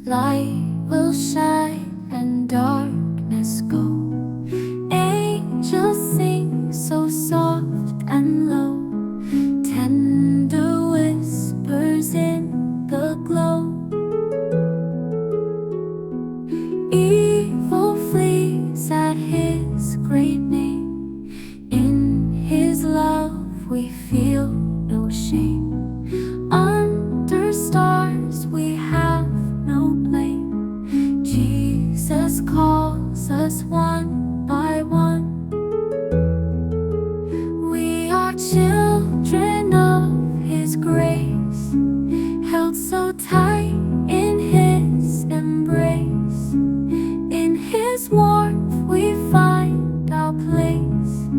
Light will shine and darkness go. Angels sing so soft and low, tender whispers in the glow. Evil flees at His great name. In His love we feel no shame. Under stars we have no blame. Jesus calls us one by one. We are children of His grace, held so tight in His embrace. In His warmth we find our place.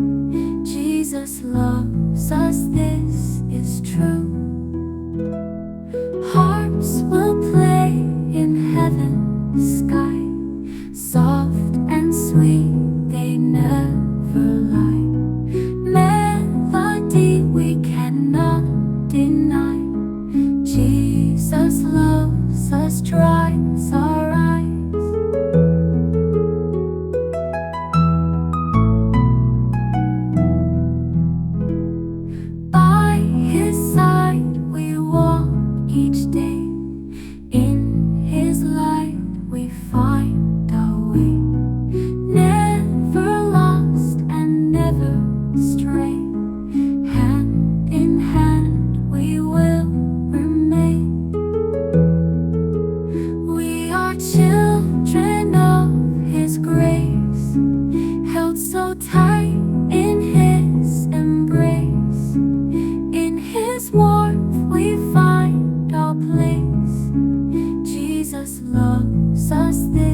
Jesus loves us, this is true. Harps will play in heaven's sky, soft and sweet, they never lie. Melody we cannot deny. Jesus loves us, dries our eyes. By His side we walk each day. In His light we find our way. Never lost and never stray. Hand in hand we will remain. We are children of His grace, held so tight in His embrace. In His warmth we find our place. Jesus loves us, this